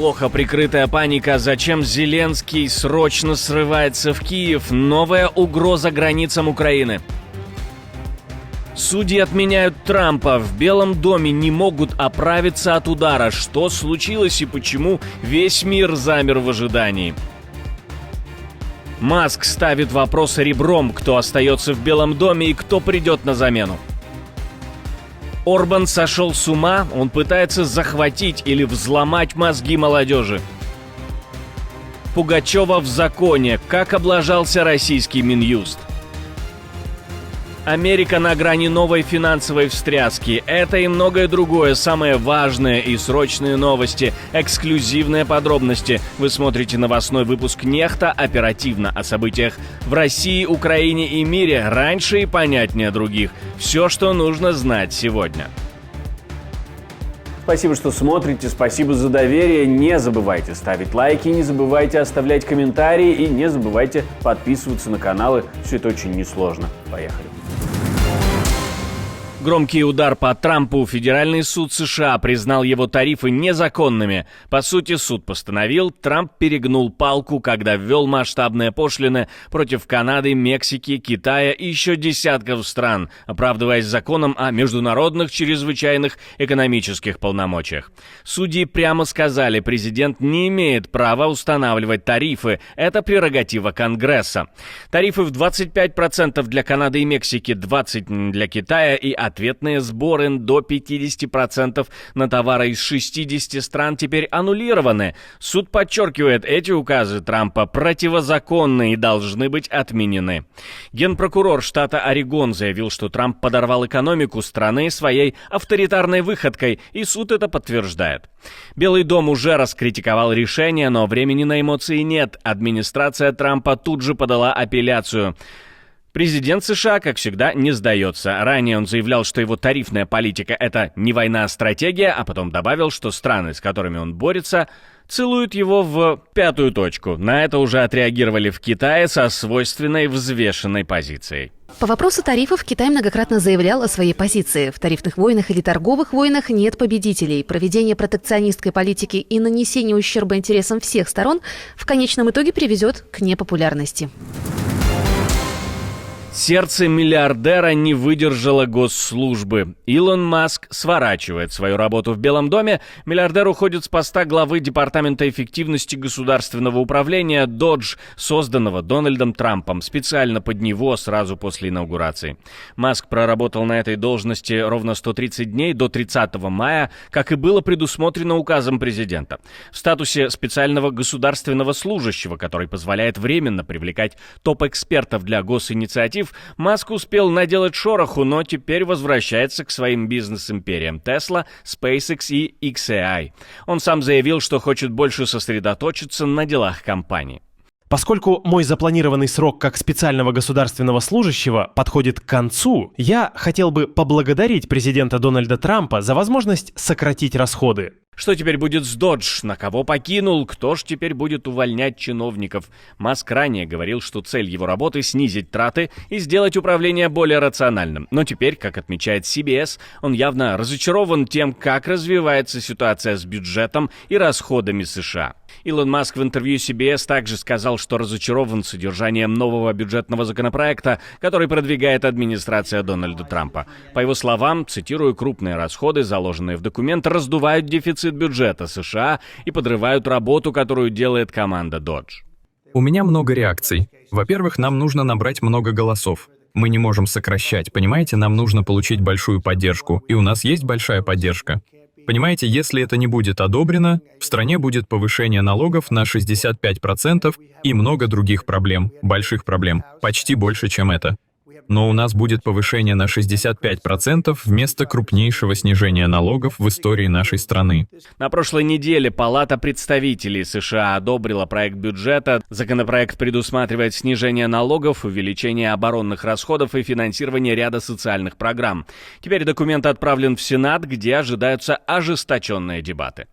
Плохо прикрытая паника, зачем Зеленский срочно срывается в Киев, новая угроза границам Украины. Судьи отменяют Трампа, в Белом доме не могут оправиться от удара. Что случилось и почему весь мир замер в ожидании? Маск ставит вопрос ребром, кто остается в Белом доме и кто придет на замену. Орбан сошел с ума, он пытается захватить или взломать мозги молодежи. Пугачева в законе, как облажался российский Минюст. Америка на грани новой финансовой встряски. Это и многое другое, самые важные и срочные новости, эксклюзивные подробности. Вы смотрите новостной выпуск «Нехта» оперативно о событиях в России, Украине и мире, раньше и понятнее других. Все, что нужно знать сегодня. Спасибо, что смотрите, спасибо за доверие. Не забывайте ставить лайки, не забывайте оставлять комментарии и не забывайте подписываться на каналы. Все это очень несложно. Поехали. Громкий удар по Трампу. Федеральный суд США признал его тарифы незаконными. По сути, суд постановил, Трамп перегнул палку, когда ввел масштабные пошлины против Канады, Мексики, Китая и еще десятков стран, оправдываясь законом о международных чрезвычайных экономических полномочиях. Судьи прямо сказали, президент не имеет права устанавливать тарифы. Это прерогатива Конгресса. Тарифы в 25% для Канады и Мексики, 20% для Китая и ответные сборы до 50% на товары из 60 стран теперь аннулированы. Суд подчеркивает, эти указы Трампа противозаконны и должны быть отменены. Генпрокурор штата Орегон заявил, что Трамп подорвал экономику страны своей авторитарной выходкой, и суд это подтверждает. Белый дом уже раскритиковал решение, но времени на эмоции нет. Администрация Трампа тут же подала апелляцию. Президент США, как всегда, не сдается. Ранее он заявлял, что его тарифная политика – это не война, а стратегия, а потом добавил, что страны, с которыми он борется, целуют его в пятую точку. На это уже отреагировали в Китае со свойственной взвешенной позицией. По вопросу тарифов Китай многократно заявлял о своей позиции. В тарифных войнах или торговых войнах нет победителей. Проведение протекционистской политики и нанесение ущерба интересам всех сторон в конечном итоге приведет к непопулярности. Сердце миллиардера не выдержало госслужбы. Илон Маск сворачивает свою работу в Белом доме. Миллиардер уходит с поста главы Департамента эффективности государственного управления Dodge, созданного Дональдом Трампом специально под него сразу после инаугурации. Маск проработал на этой должности ровно 130 дней до 30 мая, как и было предусмотрено указом президента. В статусе специального государственного служащего, который позволяет временно привлекать топ-экспертов для госинициатив, Маск успел наделать шороху, но теперь возвращается к своим бизнес-империям Tesla, SpaceX и XAI. Он сам заявил, что хочет больше сосредоточиться на делах компании. Поскольку мой запланированный срок как специального государственного служащего подходит к концу, я хотел бы поблагодарить президента Дональда Трампа за возможность сократить расходы. Что теперь будет с Dodge? На кого покинул? Кто ж теперь будет увольнять чиновников? Маск ранее говорил, что цель его работы — снизить траты и сделать управление более рациональным. Но теперь, как отмечает CBS, он явно разочарован тем, как развивается ситуация с бюджетом и расходами США. Илон Маск в интервью CBS также сказал, что разочарован содержанием нового бюджетного законопроекта, который продвигает администрация Дональда Трампа. По его словам, цитирую, крупные расходы, заложенные в документ, раздувают дефицит бюджета США и подрывают работу, которую делает команда Dodge. У меня много реакций. Во-первых, нам нужно набрать много голосов. Мы не можем сокращать, понимаете? Нам нужно получить большую поддержку, и у нас есть большая поддержка. Понимаете, если это не будет одобрено, в стране будет повышение налогов на 65% и много других проблем, больших проблем, почти больше, чем это. Но у нас будет повышение на 65% вместо крупнейшего снижения налогов в истории нашей страны. На прошлой неделе Палата представителей США одобрила проект бюджета. Законопроект предусматривает снижение налогов, увеличение оборонных расходов и финансирование ряда социальных программ. Теперь документ отправлен в Сенат, где ожидаются ожесточенные дебаты.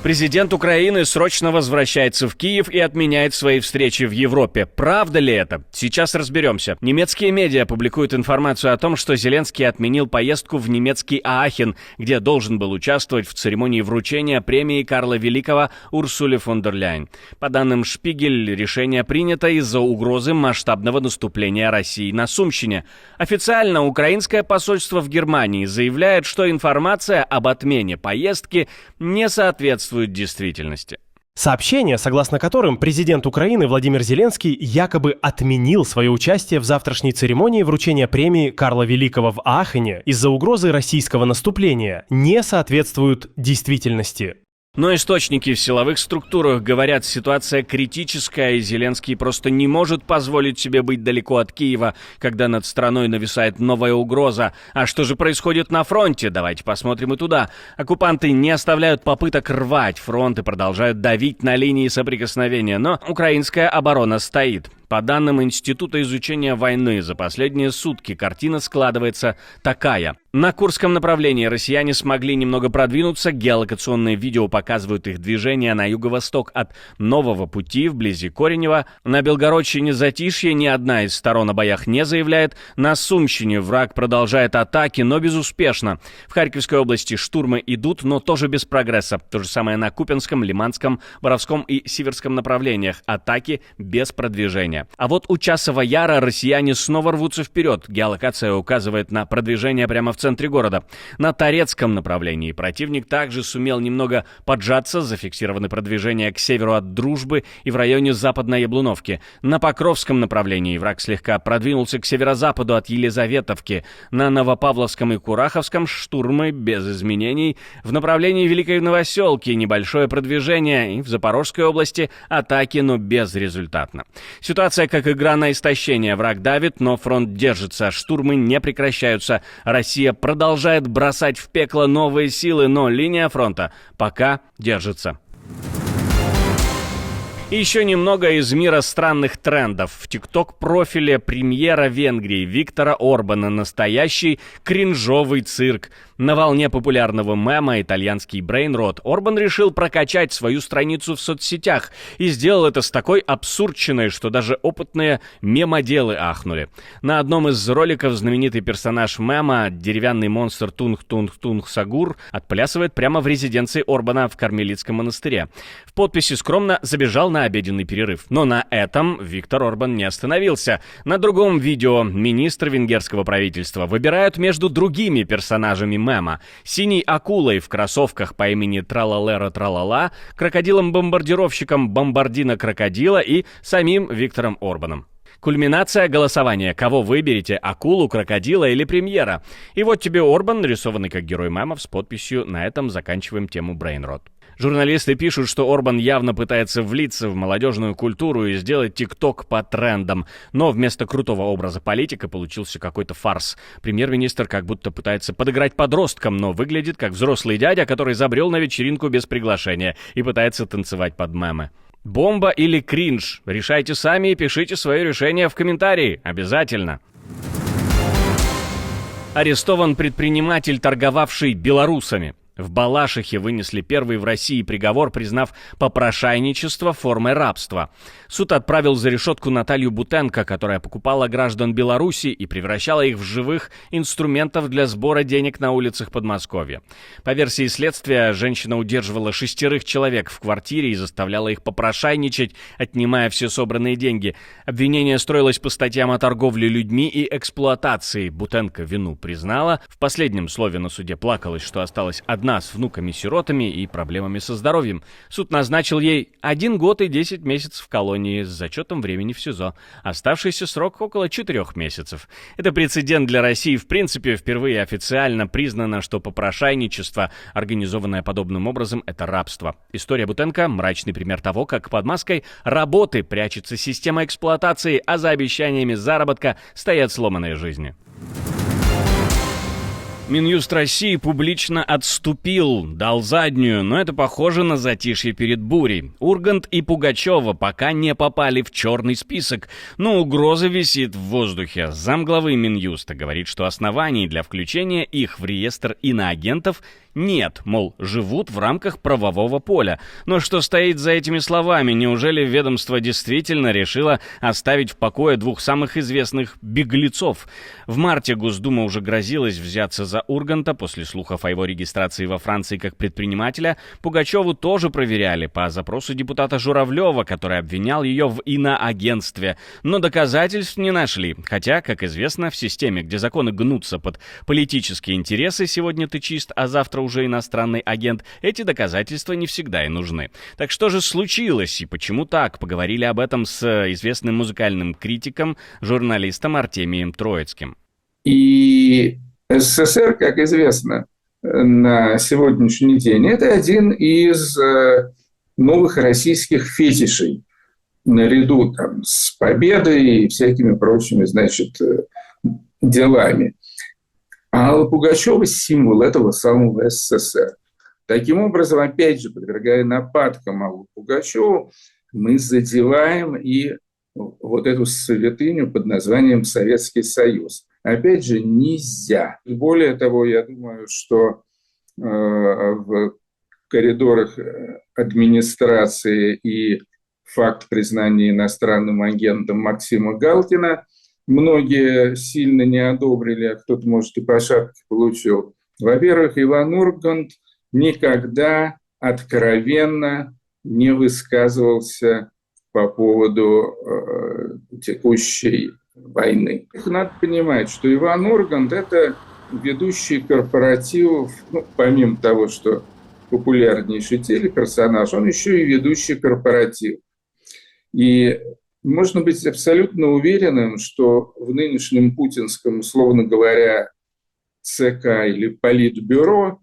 Президент Украины срочно возвращается в Киев и отменяет свои встречи в Европе. Правда ли это? Сейчас разберемся. Немецкие медиа публикуют информацию о том, что Зеленский отменил поездку в немецкий Аахен, где должен был участвовать в церемонии вручения премии Карла Великого Урсуле фон дер Ляйен. По данным Шпигель, решение принято из-за угрозы масштабного наступления России на Сумщине. Официально украинское посольство в Германии заявляет, что информация об отмене поездки не соответствует действительности. Сообщения, согласно которым президент Украины Владимир Зеленский якобы отменил свое участие в завтрашней церемонии вручения премии Карла Великого в Аахене из-за угрозы российского наступления, не соответствуют действительности. Но источники в силовых структурах говорят, ситуация критическая, и Зеленский просто не может позволить себе быть далеко от Киева, когда над страной нависает новая угроза. А что же происходит на фронте? Давайте посмотрим и туда. Оккупанты не оставляют попыток рвать фронт и продолжают давить на линии соприкосновения, но украинская оборона стоит. По данным Института изучения войны, за последние сутки картина складывается такая. На Курском направлении россияне смогли немного продвинуться, геолокационные видео показывают их движение на юго-восток от Нового пути вблизи Коренева. На Белгородчине затишье, ни одна из сторон о боях не заявляет. На Сумщине враг продолжает атаки, но безуспешно. В Харьковской области штурмы идут, но тоже без прогресса. То же самое на Купянском, Лиманском, Боровском и Сиверском направлениях. Атаки без продвижения. А вот у Часова Яра россияне снова рвутся вперед. Геолокация указывает на продвижение прямо в центре города. На Торецком направлении противник также сумел немного поджаться, зафиксированы продвижения к северу от Дружбы и в районе Западной Яблуновки. На Покровском направлении враг слегка продвинулся к северо-западу от Елизаветовки. На Новопавловском и Кураховском штурмы без изменений. В направлении Великой Новоселки небольшое продвижение, и в Запорожской области атаки, но безрезультатно. Ситуация как игра на истощение. Враг давит, но фронт держится. Штурмы не прекращаются. Россия продолжает бросать в пекло новые силы, но линия фронта пока держится. И еще немного из мира странных трендов. В ТикТок-профиле премьера Венгрии Виктора Орбана настоящий кринжовый цирк. На волне популярного мема «Итальянский брейнрот» Орбан решил прокачать свою страницу в соцсетях и сделал это с такой абсурдщиной, что даже опытные мемоделы ахнули. На одном из роликов знаменитый персонаж мема, деревянный монстр Тунг-Тунг-Тунг Сагур, отплясывает прямо в резиденции Орбана в Кармелитском монастыре. В подписи скромно забежал на обеденный перерыв. Но на этом Виктор Орбан не остановился. На другом видео министр венгерского правительства выбирают между другими персонажами мема. Синей акулой в кроссовках по имени Тралалера-Тралала, крокодилом-бомбардировщиком Бомбардино-Крокодила и самим Виктором Орбаном. Кульминация голосования. Кого выберете, акулу, крокодила или премьера? И вот тебе Орбан, нарисованный как герой мемов, с подписью «На этом заканчиваем тему Брейнрот». Журналисты пишут, что Орбан явно пытается влиться в молодежную культуру и сделать ТикТок по трендам. Но вместо крутого образа политика получился какой-то фарс. Премьер-министр как будто пытается подыграть подросткам, но выглядит как взрослый дядя, который забрел на вечеринку без приглашения и пытается танцевать под мемы. Бомба или кринж? Решайте сами и пишите свое решение в комментарии. Обязательно. Арестован предприниматель, торговавший белорусами. В Балашихе вынесли первый в России приговор, признав попрошайничество формой рабства. Суд отправил за решетку Наталью Бутенко, которая покупала граждан Беларуси и превращала их в живых инструментов для сбора денег на улицах Подмосковья. По версии следствия, женщина удерживала 6 человек в квартире и заставляла их попрошайничать, отнимая все собранные деньги. Обвинение строилось по статьям о торговле людьми и эксплуатации. Бутенко вину признала. В последнем слове на суде плакалось, что осталась одна с внуками-сиротами и проблемами со здоровьем. Суд назначил ей 1 год и 10 месяцев в колонии с зачетом времени в СИЗО. Оставшийся срок около 4 месяцев. Это прецедент для России. В принципе, впервые официально признано, что попрошайничество, организованное подобным образом, это рабство. История Бутенко – мрачный пример того, как под маской работы прячется система эксплуатации, а за обещаниями заработка стоят сломанные жизни. Минюст России публично отступил, дал заднюю, но это похоже на затишье перед бурей. Ургант и Пугачева пока не попали в черный список, но угроза висит в воздухе. Замглавы Минюста говорит, что оснований для включения их в реестр иноагентов нет, мол, живут в рамках правового поля. Но что стоит за этими словами? Неужели ведомство действительно решило оставить в покое двух самых известных беглецов? В марте Госдума уже грозилась взяться за Урганта после слухов о его регистрации во Франции как предпринимателя. Пугачеву тоже проверяли по запросу депутата Журавлева, который обвинял ее в иноагентстве. Но доказательств не нашли. Хотя, как известно, в системе, где законы гнутся под политические интересы, сегодня ты чист, а завтра уже иностранный агент, эти доказательства не всегда и нужны. Так что же случилось и почему так? Поговорили об этом с известным музыкальным критиком, журналистом Артемием Троицким. И СССР, как известно, на сегодняшний день это один из новых российских фетишей, наряду там с победой и всякими прочими, значит, делами. А Алла Пугачева – символ этого самого СССР. Таким образом, опять же, подвергая нападкам Аллу Пугачеву, мы задеваем и вот эту святыню под названием Советский Союз. Опять же, нельзя. Более того, я думаю, что в коридорах администрации и факт признания иностранным агентом Максима Галкина многие сильно не одобрили, а кто-то, может, и по шапке получил. Во-первых, Иван Ургант никогда откровенно не высказывался по поводу текущей войны. Надо понимать, что Иван Ургант – это ведущий корпоративов, помимо того, что популярнейший телеперсонаж, он еще и ведущий корпоратив. И можно быть абсолютно уверенным, что в нынешнем путинском, условно говоря, ЦК или Политбюро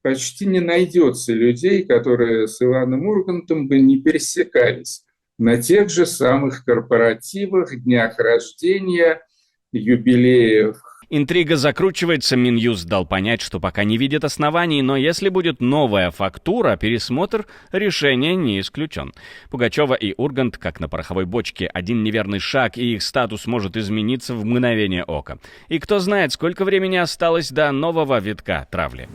почти не найдется людей, которые с Иваном Ургантом бы не пересекались на тех же самых корпоративах, днях рождения, юбилеев. Интрига закручивается, Минюст дал понять, что пока не видит оснований, но если будет новая фактура, пересмотр решения не исключен. Пугачева и Ургант, как на пороховой бочке, один неверный шаг, и их статус может измениться в мгновение ока. И кто знает, сколько времени осталось до нового витка травли.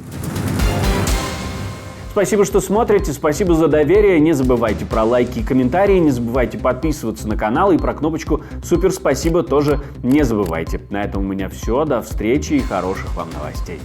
Спасибо, что смотрите, спасибо за доверие. Не забывайте про лайки и комментарии, не забывайте подписываться на канал и про кнопочку «Супер спасибо» тоже не забывайте. На этом у меня все. До встречи и хороших вам новостей.